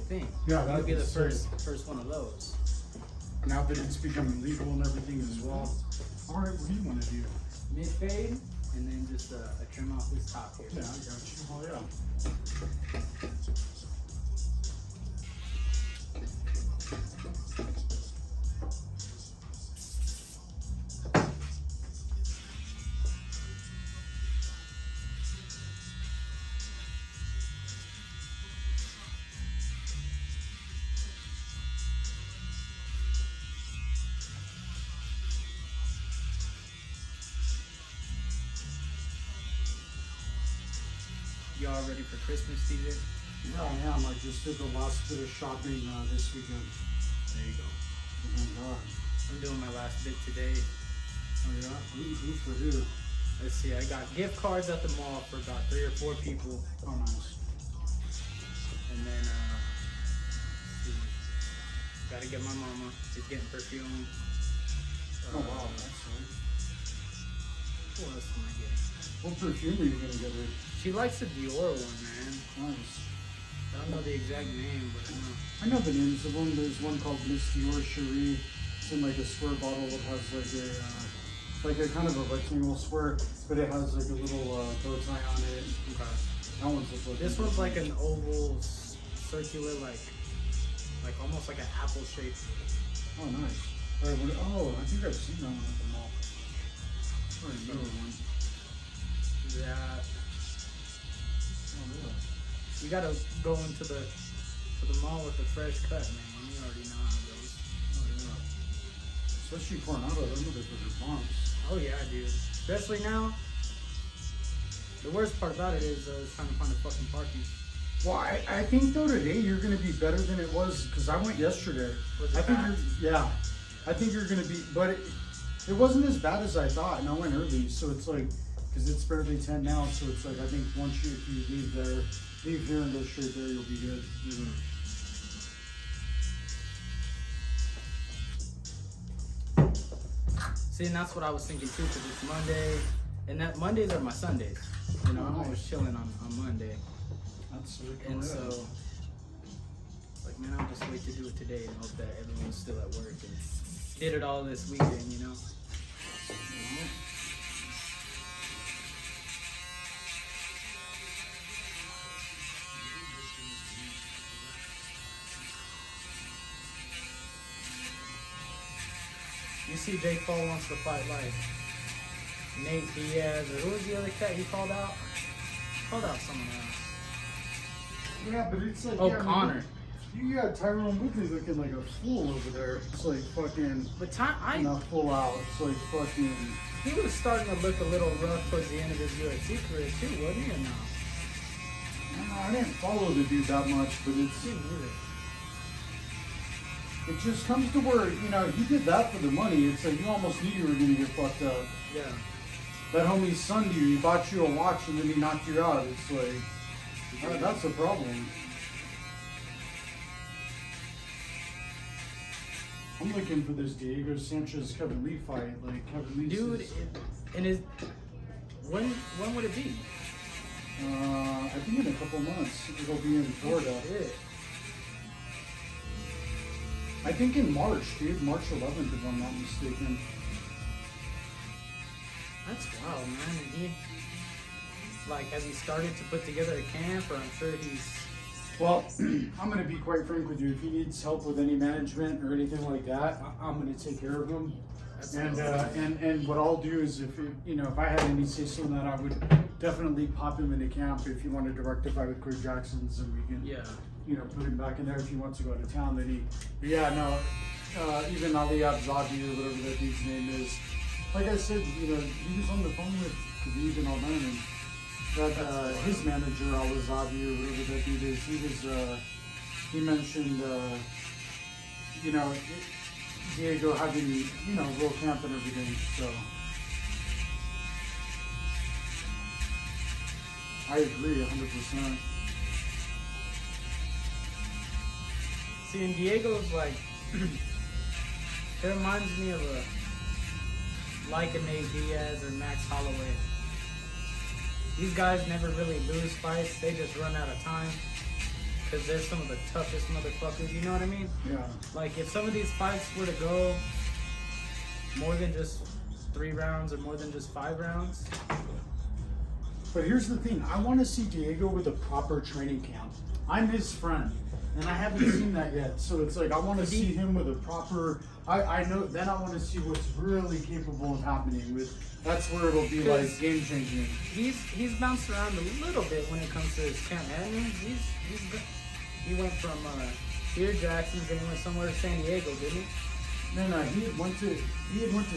thing. Yeah, You'll be the sick. first one of those. Now that it's becoming legal and everything as well. All right, what do you want to do? Mid fade, and then just a trim off this top here. Yeah, I got you. Oh yeah. Y'all ready for Christmas, DJ? Yeah, I am. I just did the last bit of shopping this weekend. There you go. Oh my god. I'm doing my last bit today. Oh yeah? Who for who? Let's see, I got gift cards at the mall for about 3 or 4 people. Oh nice. And then, let's see, gotta get my mama. She's getting perfume. Oh wow, that's nice. What else am I getting? What perfume are you gonna get her? She likes the Dior one, man. Nice. I don't know the exact name, but I know. I know the names of them. There's one called Miss Dior Cherie. It's in like a square bottle. It has like a kind of a rectangle square, but it has like a little bow tie on it. Okay. That one's just like This one's like an oval, circular, like almost like an apple shape. Oh nice. All right, I think I've seen that one at the mall. Or a newer one. That. Oh yeah. You gotta go to the mall with a fresh cut, man. You already know how it goes. Oh yeah. Especially Coronado, I know they put their bombs. Oh yeah, dude. Especially now. The worst part about it is trying to find a fucking parking. Well, I think though today you're gonna be better than it was because I went yesterday. Was it I think bad? I think you're gonna be, but it wasn't as bad as I thought, and I went early, so it's like, because it's barely 10 now, so it's like I think once if you leave here and go straight there, you'll be good. Mm-hmm. See, and that's what I was thinking too, because it's Monday, and that Mondays are my Sundays. You know, I'm always chilling on Monday. That's sick. And Oh, yeah. so, like, man, I'll just wait to do it today and hope that everyone's still at work and did it all this weekend, you know? You see Jake Paul wants to fight, like, Nate Diaz, or who was the other cat he called out? Called out someone else. Yeah, but it's like Oh, yeah, Connor. You got Tyrone Woodley looking like a fool over there. It's like fucking But not full out. It's like fucking. he was starting to look a little rough towards the end of his UFC career too, wasn't he? Or no? I didn't follow the dude that much, but it's. Didn't either. It just comes to where, he did that for the money. It's like you almost knew you were going to get fucked up. Yeah. That homie sunned you. He bought you a watch and then he knocked you out. It's like, that's a problem. I'm looking for this Diego Sanchez Kevin Lee fight. Like, Kevin Lee. Dude, when would it be? I think in a couple months. It'll be in Florida. Shit. I think in March, dude. March 11th, if I'm not mistaken. That's wild, man. And has he started to put together a camp, or I'm sure he's... Well, I'm going to be quite frank with you. If he needs help with any management or anything like that, I'm going to take care of him. And what I'll do is if I had any say so in that, I would definitely pop him into camp if you want to rectify with Craig Jackson's, and we can put him back in there if he wants to go out of town. Then even Ali Abzabi or whatever that dude's name is. Like I said, he was on the phone with Khabib and all that, and that his manager Al-Azabi or whatever that dude is, he mentioned Diego having real camp and everything. So I agree 100%. See, and Diego's like... it reminds me of a Nate Diaz or Max Holloway. These guys never really lose fights. They just run out of time. because they're some of the toughest motherfuckers. You know what I mean? Yeah. Like if some of these fights were to go more than just 3 rounds or more than just 5 rounds. But here's the thing, I want to see Diego with a proper training camp. I'm his friend, and I haven't seen that yet. So it's like I want to see him with a proper. I know. Then I want to see what's really capable of happening with. That's where it'll be like game changing. He's bounced around a little bit when it comes to his camp. I mean, he went from here Jackson, then he went somewhere to San Diego, didn't he? No, he had went to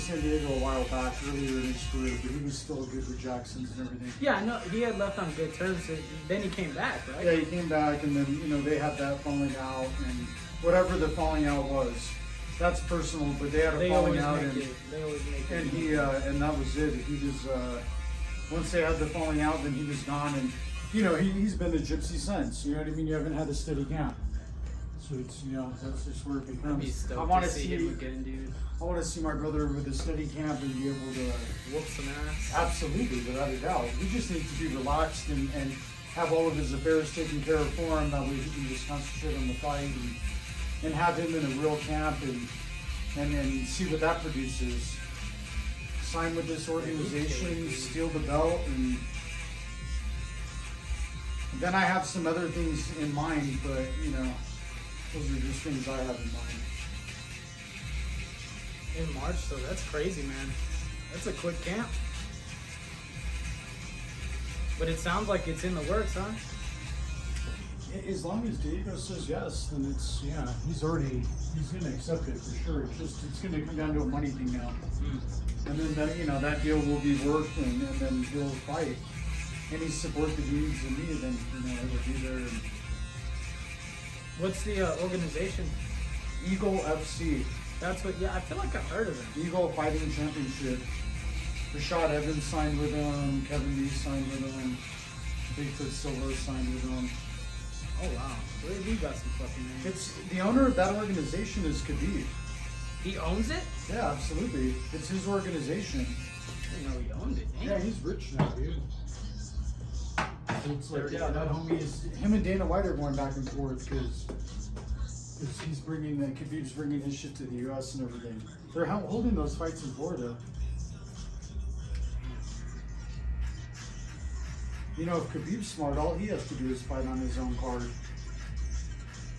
San Diego a while back earlier in his career, but he was still good with Jacksons and everything. Yeah, I know he had left on good terms. Then he came back, right? Yeah, he came back, and then they had that falling out, and whatever the falling out was, that's personal. But they had a falling out, and they always make it. And he and that was it. He was once they had the falling out, then he was gone, and he's been a gypsy since. You know what I mean? You haven't had a steady camp. So it's that's just where it becomes. I want to see him again, dude. I want to see my brother with a steady camp and be able to whoop some ass. Absolutely, without a doubt. He just needs to be relaxed and have all of his affairs taken care of for him. That way he can just concentrate on the fight and have him in a real camp and then see what that produces. Sign with this organization, steal the belt, and then I have some other things in mind, but those are just things I have in mind. In March, so that's crazy, man. That's a quick camp. But it sounds like it's in the works, huh? As long as Diego says yes, then he's going to accept it for sure. It's going to come down to a money thing now. And then that deal will be worked, and then he'll fight. Any support that he needs in me, then it'll be there. And what's the organization? Eagle FC. That's what. Yeah, I feel like I've heard of it. Eagle Fighting Championship. Rashad Evans signed with them. Kevin Lee signed with them. Bigfoot Silva signed with them. Oh wow, we got some fucking names. It's the owner of that organization is Khabib. He owns it? Yeah, absolutely. It's his organization. I didn't know he owned it. Damn. Yeah, he's rich now, dude. So it's like, that homie is him and Dana White are going back and forth because Khabib's bringing his shit to the U.S. and everything. They're holding those fights in Florida. If Khabib's smart, all he has to do is fight on his own card.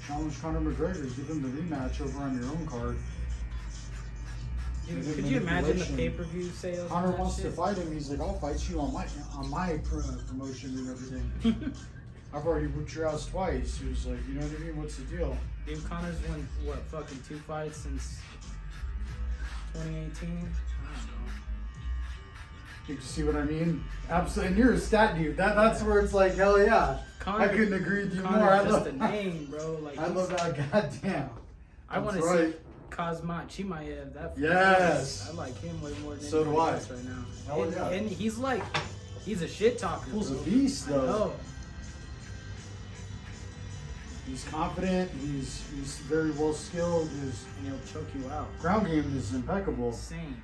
Challenge Conor McGregor, give him the rematch over on your own card. Dude, could you imagine the pay-per-view sales? Conor wants to fight him. He's like, I'll fight you on my promotion and everything. I've already whooped your ass twice. He was like, you know what I mean? What's the deal? Dude, Conor's won fucking 2 fights since 2018. I don't know. You see what I mean? Absolutely. And you're a stat dude. That's where it's like, hell yeah. Conor, I couldn't agree with you more. Conor's just a name, bro. Like, I love that. Goddamn. I want to see Kazmat Chimaev. That yes. I like him way more than so do I. else right now. Hell yeah. And he's a shit talker. He's a beast, though. I know. He's confident. He's very well skilled. And he'll choke you out. Ground game is impeccable. Insane.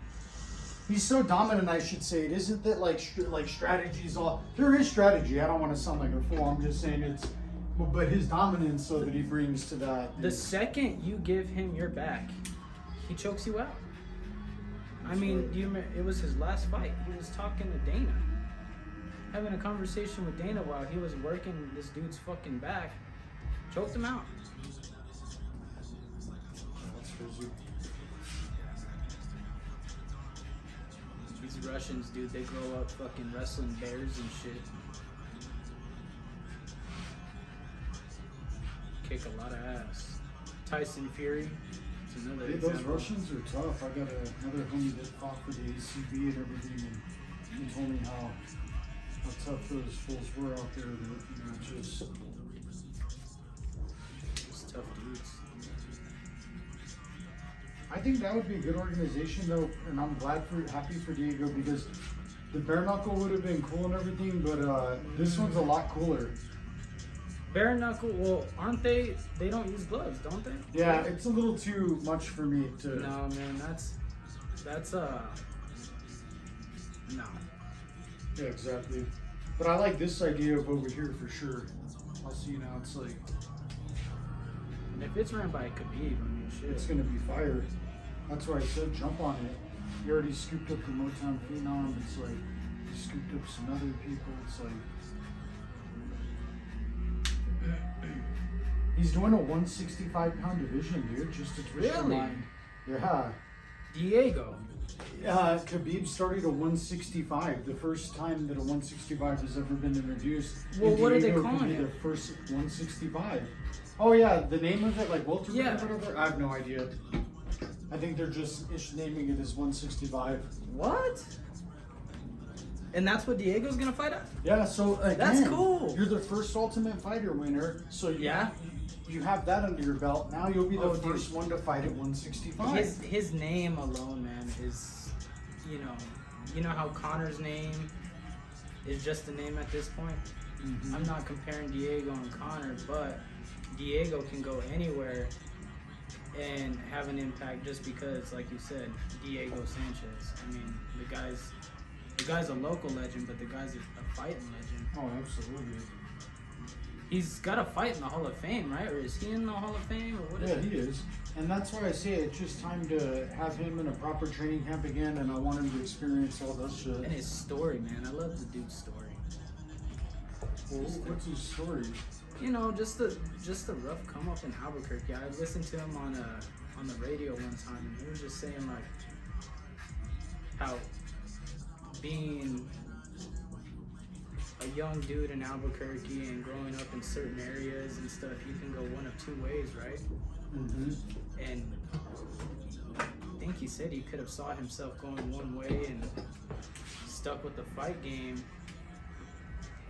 He's so dominant, I should say. It isn't that like strategy's all. There is strategy. I don't want to sound like a fool. I'm just saying but his dominance, so that he brings to that. The second you give him your back, he chokes you out. I mean, it was his last fight. He was talking to Dana, having a conversation with Dana while he was working this dude's fucking back. Choked him out. That's crazy. These Russians, dude, they grow up fucking wrestling bears and shit. Kick a lot of ass. Tyson Fury. It's another Those example. Russians are tough. I got another homie that fought for the ACB and everything, and he told me how tough those fools were out there. That, just tough dudes. I think that would be a good organization, though, and I'm happy for Diego because the bare knuckle would have been cool and everything, but this one's a lot cooler. Bare knuckle, well, aren't they? They don't use gloves, don't they? Yeah, it's a little too much for me to. No, man, that's no. Yeah, exactly. But I like this idea of over here for sure. I'll see now. It's like if it's ran by Khabib, I mean, shit. It's gonna be fire. That's why I said jump on it. He already scooped up the Motown Phenom. It's like he scooped up some other people. It's like he's doing a 165-pound division, dude. Just to twist your Really? mind. Yeah. Diego. Khabib started a 165. The first time that a 165 has ever been introduced. Well, And what are they Diego calling could be it? the first 165. Oh yeah, the name of it, like welterweight Yeah. or whatever. I have no idea. I think they're just naming it as 165. What? And that's what Diego's gonna fight at? Yeah, so again, That's cool. You're the first Ultimate Fighter winner, so Yeah. you have that under your belt. Now you'll be the Oh, dude. first one to fight at 165. His name alone, man, is, you know how Connor's name is just a name at this point? Mhm. I'm not comparing Diego and Connor, but Diego can go anywhere and have an impact just because, like you said, Diego Sanchez. I mean, the guy's a local legend, but the guy's a fighting legend. Oh, absolutely. He's got a fight in the Hall of Fame, right? Or is he in the Hall of Fame, or what is Yeah, it? he is. And that's why I say it's just time to have him in a proper training camp again, and I want him to experience all that shit. And his story, man. I love the dude's story. Well, what's his story? You know, just the rough come up in Albuquerque. I listened to him on the radio one time, and he was just saying like how being a young dude in Albuquerque and growing up in certain areas and stuff, you can go one of two ways, right? Mm-hmm. And I think he said he could have saw himself going one way and stuck with the fight game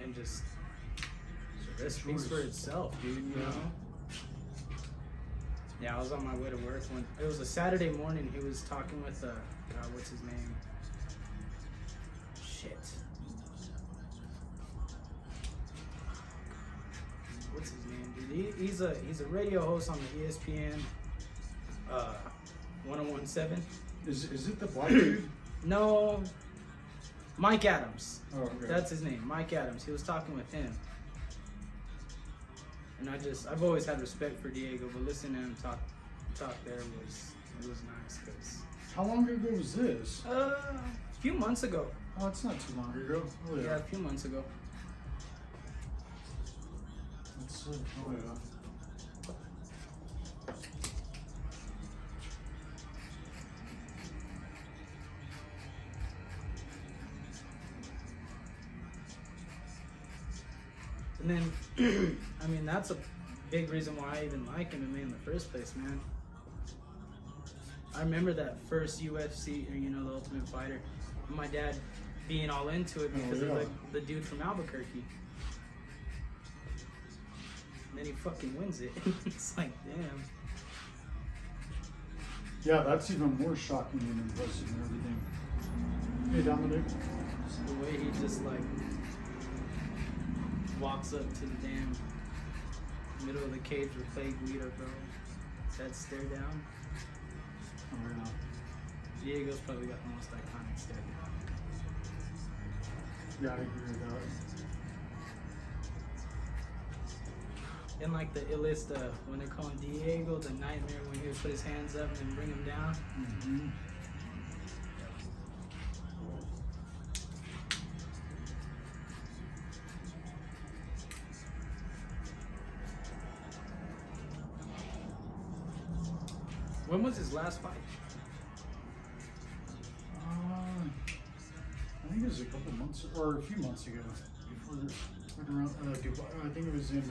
and just it speaks for itself, dude, you know? Yeah, I was on my way to work when it was a Saturday morning. He was talking with God, what's his name? Shit. What's his name, dude? He's a radio host on the ESPN 1017. Is it the black dude? No, Mike Adams. Oh, okay. That's his name, Mike Adams. He was talking with him. And I've always had respect for Diego, but listening to him talk there was nice. Cause How long ago was this? a few months ago. Oh, it's not too long ago. Oh, yeah. Yeah, a few months ago. That's it. Oh, yeah. And then, I mean, that's a big reason why I even like MMA in the first place, man. I remember that first UFC, or the Ultimate Fighter, and my dad being all into it because yeah. of the dude from Albuquerque. And then he fucking wins it. It's like, damn. Yeah, that's even more shocking and impressive and everything. Hey, Dominic. Just the way he just like walks up to the damn middle of the cage with Clay Guida, bro. That stare down. Oh, yeah. Diego's probably got the most iconic stare down. Yeah, I agree with that. And like the illest, when they're calling Diego the Nightmare, when he would put his hands up and bring him down. Mm-hmm. When was his last fight? I think it was a couple months or a few months ago. Before this, right around Dubai. I think it was in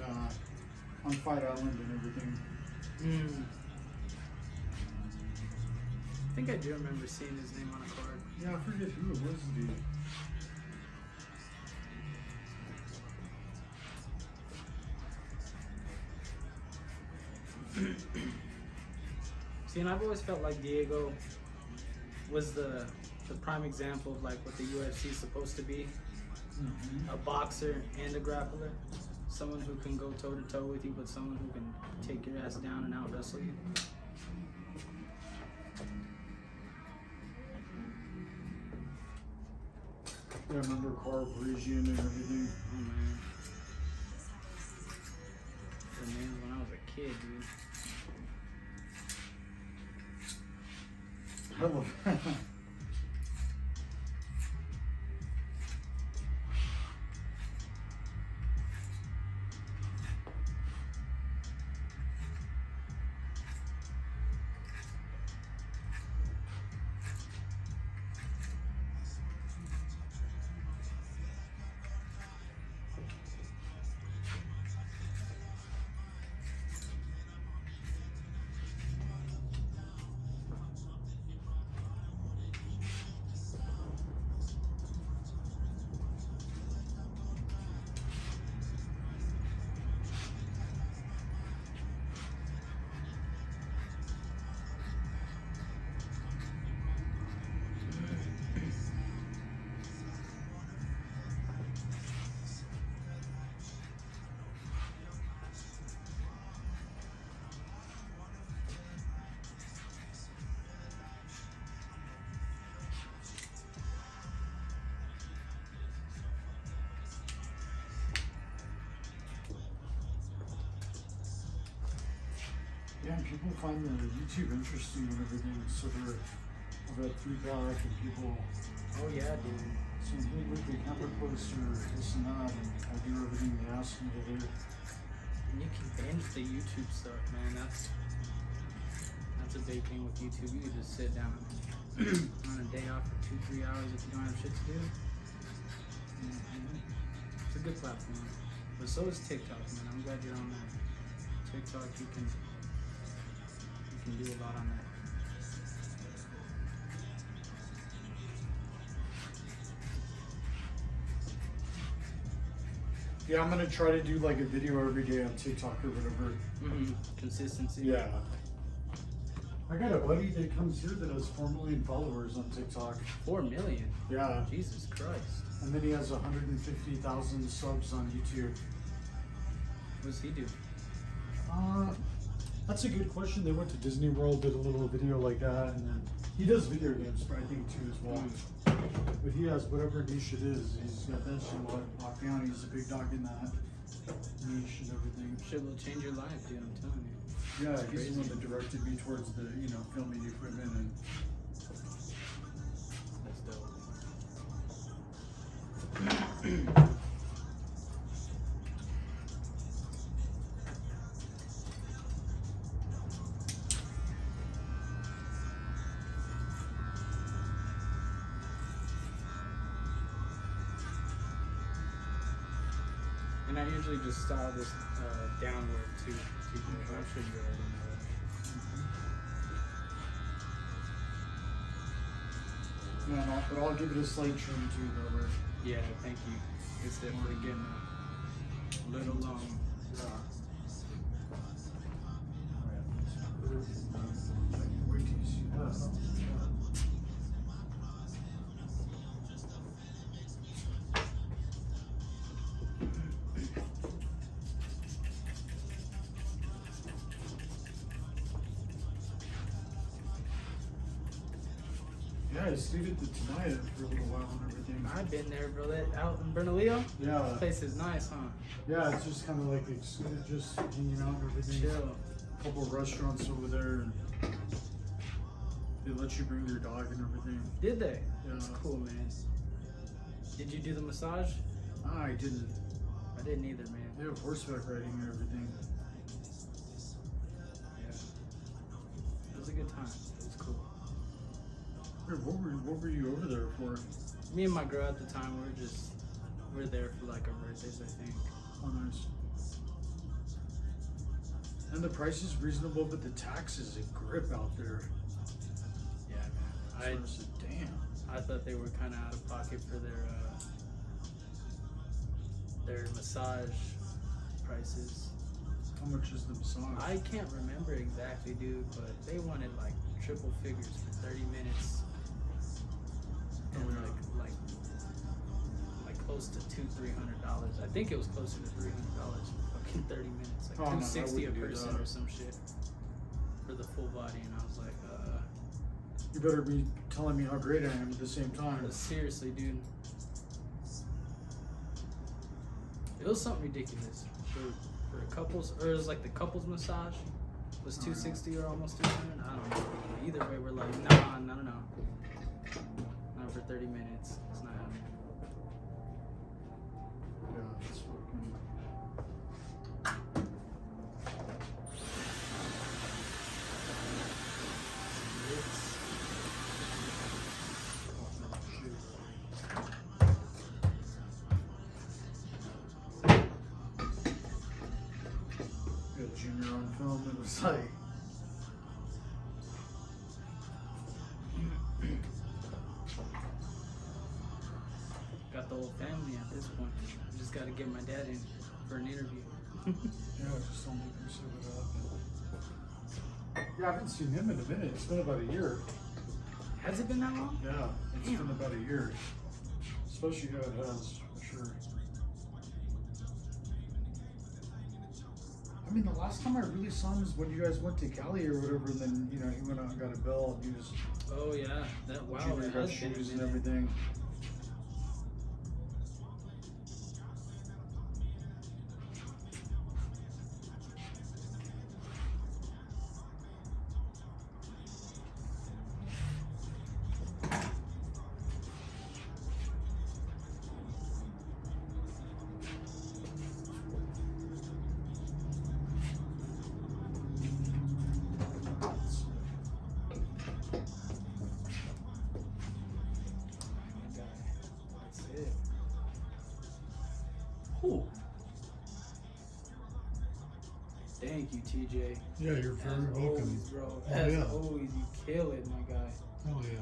on Fight Island and everything. I think I do remember seeing his name on a card. Yeah, I forget who it was, dude. See, and I've always felt like Diego was the prime example of like what the UFC is supposed to be. Mm-hmm. A boxer and a grappler. Someone who can go toe to toe with you, but someone who can take your ass down and out wrestle you. Yeah, I remember Carl Parisian and everything. Oh man. The names when I was a kid, dude. I love Yeah, people find the YouTube interesting and everything, so they're about feedback and people. Oh yeah, dude. So hey, look, they camera post or this and that, and I do everything they ask me to do. And you can binge the YouTube stuff, man. That's a big thing with YouTube. You can just sit down on a day off for 2-3 hours if you don't have shit to do. It's a good platform. But so is TikTok, man. I'm glad you're on that. TikTok, you can do a lot on that. Yeah, I'm gonna try to do like a video every day on TikTok or whatever. Consistency. Yeah. I got a buddy that comes here that has 4 million followers on TikTok. 4 million? Yeah. Jesus Christ. And then he has 150,000 subs on YouTube. What does he do? That's a good question. They went to Disney World, did a little video like that, and then he does video games, I think, too, as well. But he has whatever niche it is. He's got that shit locked down. He's a big dog in that niche and everything. Shit will change your life, dude. I'm telling you. Yeah, he's the one that directed me towards the, filming equipment and. That's dope. And I usually just style this downward too. I'm sure you already know that. No, but I'll give it a slight trim too, though, right? Yeah, thank you. It's definitely getting a little long. Wait till you see that. Yeah, I stayed at the Tenaya for a little while and everything. I've been there, bro. That out in Bernalillo? Yeah. This place is nice, huh? Yeah, it's just kind of like just hanging out and everything. Chill. A couple of restaurants over there, and they let you bring your dog and everything. Did they? Yeah. That's cool, man. Did you do the massage? I didn't. I didn't either, man. They have horseback riding and everything. Yeah. It was a good time. It was cool. Hey, what were you over there for? Me and my girl at the time, we were there for like our birthdays, I think. Oh, nice. And the price is reasonable, but the tax is a grip out there. Yeah, man. So I said, damn. I thought they were kind of out of pocket for their massage prices. How much is the massage? I can't remember exactly, dude, but they wanted like triple figures for 30 minutes. And Oh, yeah. like close to $200-300. I think it was closer to $300 for fucking 30 minutes. Like Oh, no, I $260 a wouldn't do person that. or some shit for the full body, and I was like, You better be telling me how great I am at the same time. but seriously, dude. It was something ridiculous for couples, or it was like the couples massage. Was 260 or almost 200? I don't know. Either way, we're like, nah, no. Not for 30 minutes. It's not happening. Yeah, it's fucking. Got Junior on film. It was like. Got the whole family at this point. Just got to get my dad in for an interview. Yeah, just don't make him sit it up. Yeah, I haven't seen him in a minute. It's been about a year. Has it been that long? Yeah, it's Damn. been about a year. Especially how it has, for sure. I mean, the last time I really saw him is when you guys went to Cali or whatever, and then, you know, he went out and got a belt, and he was, Oh yeah, that wow. Junior It got has been a shoes and minute. everything. That's it. Whew. Thank you, TJ. Yeah, you're very As welcome. always, bro. Oh, As yeah. always, you kill it, my guy. Oh yeah.